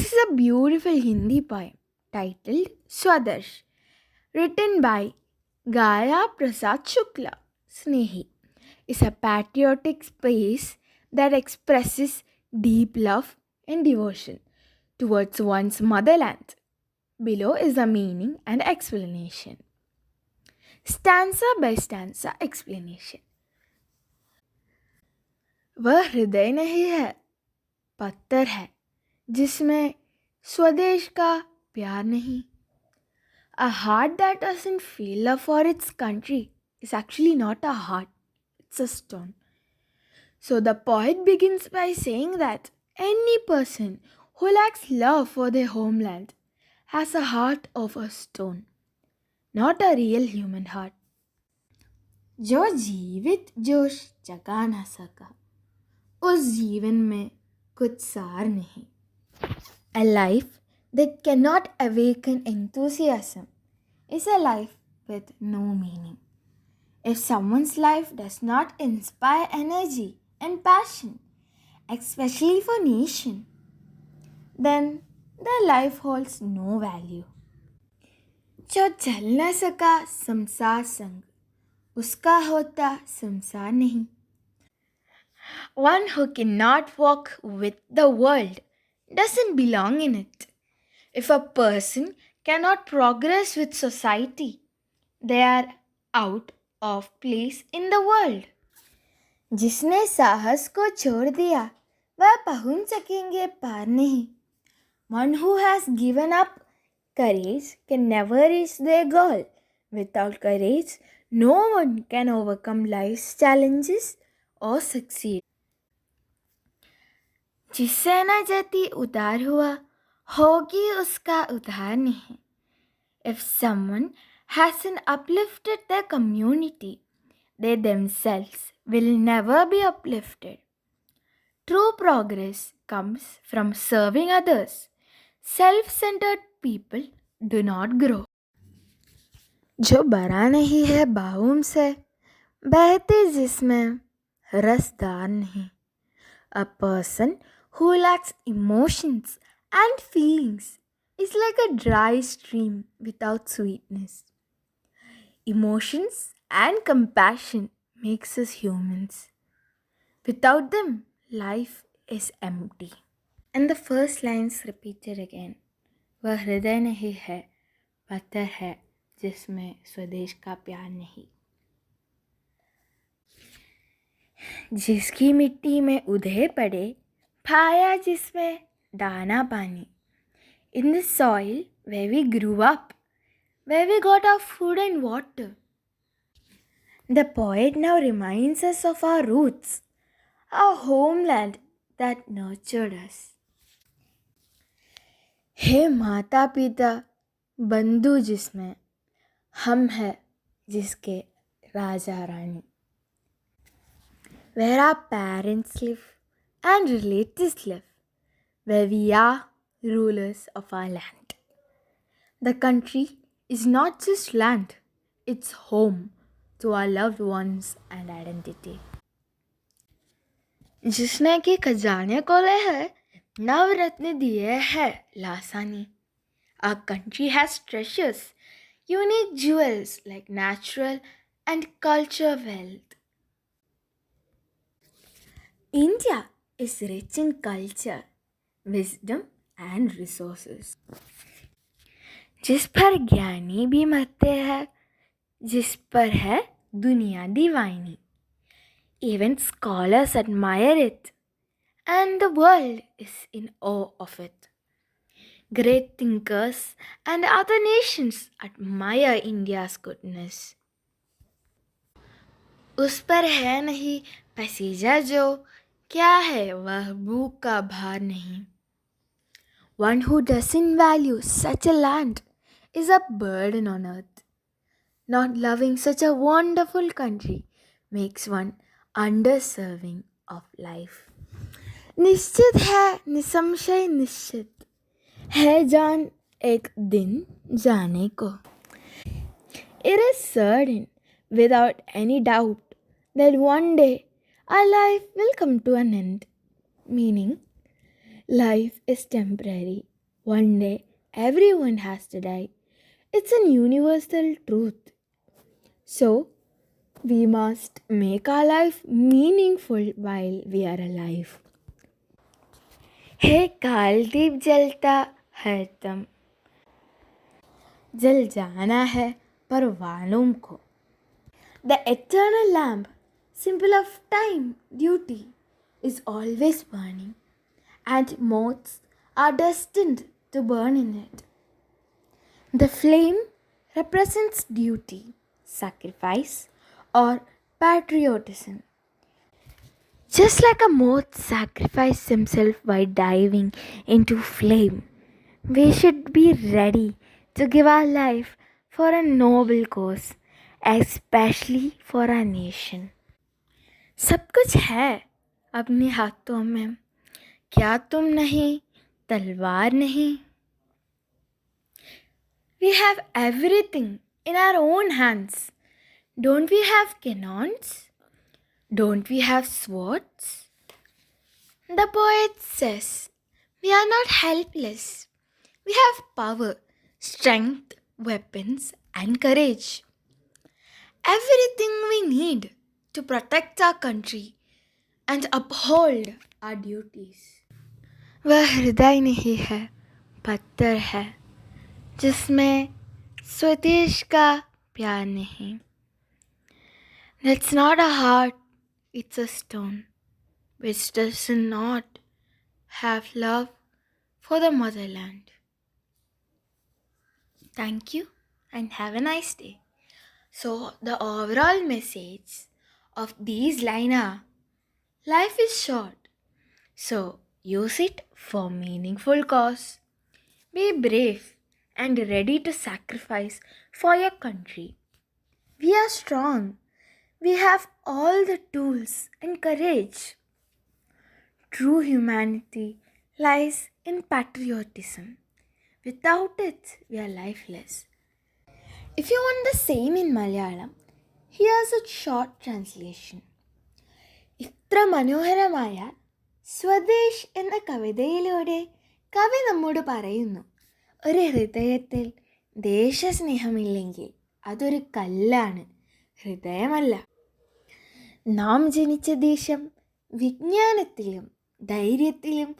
This is a beautiful Hindi poem titled Swadesh, written by Gaya Prasad Shukla. Snehi is a patriotic space that expresses deep love and devotion towards one's motherland. Below is the meaning and explanation. Stanza by stanza explanation. वह हृदय नहीं है, पत्थर है जिसमें स्वदेश का प्यार नहीं. A heart that doesn't feel love for its country is actually not a heart, it's a stone. So the poet begins by saying that any person who lacks love for their homeland has a heart of a stone, not a real human heart. जो जीवित जोश जगा ना सका, उस जीवन में कुछ सार नहीं. A life that cannot awaken enthusiasm is a life with no meaning. If someone's life does not inspire energy and passion, especially for nation, then their life holds no value. जो चल न सका संसार संग, उसका होता संसार नहीं. One who cannot walk with the world doesn't belong in it. If a person cannot progress with society, they are out of place in the world. जिसने साहस को छोड़ दिया वह पहुंच सकेंगे पार नहीं. One who has given up courage can never reach their goal. Without courage, no one can overcome life's challenges or succeed. जिससे न जति उदार हुआ होगी उसका उद्धार नहीं. If someone hasn't uplifted their community, they themselves will never be uplifted. True progress comes from serving others. Self-centered people do not grow. जो बड़ा नहीं है बाहों से, बहते जिसमें रसदार नहीं. A person who lacks emotions and feelings is like a dry stream without sweetness. Emotions and compassion makes us humans. Without them, life is empty. And the first lines repeated again. वह हृदय नहीं है, पत्थर है जिसमें स्वदेश का प्यार नहीं. जिसकी मिट्टी में उधे पड़े, पाया जिसमें दाना पानी. In the soil where we grew up, where we got our food and water. The poet now reminds us of our roots, our homeland that nurtured us. हे माता पिता बंधु जिसमें, हम है जिसके Raja Rani. Where our parents live and relatives live, where we are rulers of our land. The country is not just land, it's home to our loved ones and identity. जिसने के खजाने खोले हैं, नवरत्न दिए है लासानी. Our country has treasures, unique jewels like natural and culture wealth. India is rich in culture, wisdom and resources. जिस पर ज्ञानी भी मरते हैं, जिस पर है दुनिया दीवानी. Even scholars admire it, and the world is in awe of it. Great thinkers and other nations admire India's goodness. उस पर है नहीं पसीजा जो, क्या है वह भूख का भार नहीं. One who doesn't value such a land is a burden on earth. Not loving such a wonderful country makes one underserving of life. निश्चित है निसंशय निश्चित है जान एक दिन जाने को. It is certain without any doubt that one day our life will come to an end. Meaning, life is temporary one day everyone has to die. It's a universal truth. So, we must make our life meaningful while we are alive. हे कालदीप जलता हरदम, जल जाना है परवानों को. The eternal lamp, symbol of time, duty, is always burning, and moths are destined to burn in it. The flame represents duty, sacrifice, or patriotism. Just like a moth sacrificed himself by diving into flame, we should be ready to give our life for a noble cause, especially for our nation. सब कुछ है अपने हाथों में, क्या तुम नहीं, तलवार नहीं. We have everything in our own hands. Don't we have cannons? Don't we have swords? The poet says, we are not helpless. We have power, strength, weapons, and courage. Everything we need to protect our country and uphold our duties. वह हृदय नहीं है, पत्थर है, जिसमें स्वदेश का प्यार नहीं. That's not a heart, it's a stone, which does not have love for the motherland. Thank you and have a nice day. So, the overall message of these lines are, life is short, so use it for meaningful cause. Be brave and ready to sacrifice for your country. We are strong. We have all the tools and courage. True humanity lies in patriotism. Without it, we are lifeless. If you want the same in Malayalam, here's a short translation. ഇത്ര മനോഹരമായ സ്വദേശ് എന്ന കവിതയിലൂടെ കവി നമ്മോട് പറയുന്നു, ഒരു ഹൃദയത്തിൽ ദേശസ്നേഹമില്ലെങ്കിൽ അതൊരു കല്ലാണ്, ഹൃദയമല്ല. നാം ജനിച്ച ദേശം വിജ്ഞാനത്തിലും ധൈര്യത്തിലും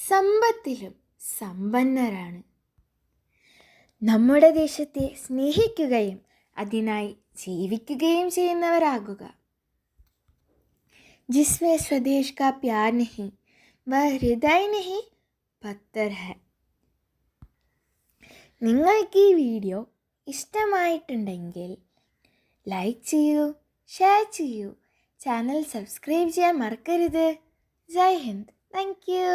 സമ്പത്തിലും സമ്പന്നരാണ്. നമ്മുടെ ദേശത്തെ സ്നേഹിക്കുകയും അതിനായി ജീവിക്കുകയും ചെയ്യുന്നവരാകുക. जिसमें स्वदेश का प्यार नहीं, वह हृदय नहीं, പത്തർ है. നിങ്ങൾക്ക് ഈ വീഡിയോ ഇഷ്ടമായിട്ടുണ്ടെങ്കിൽ ലൈക്ക് ചെയ്യൂ, ഷെയർ ചെയ്യൂ, ചാനൽ സബ്സ്ക്രൈബ് ചെയ്യാൻ മറക്കരുത്. ജയ് ഹിന്ദ്. Thank U.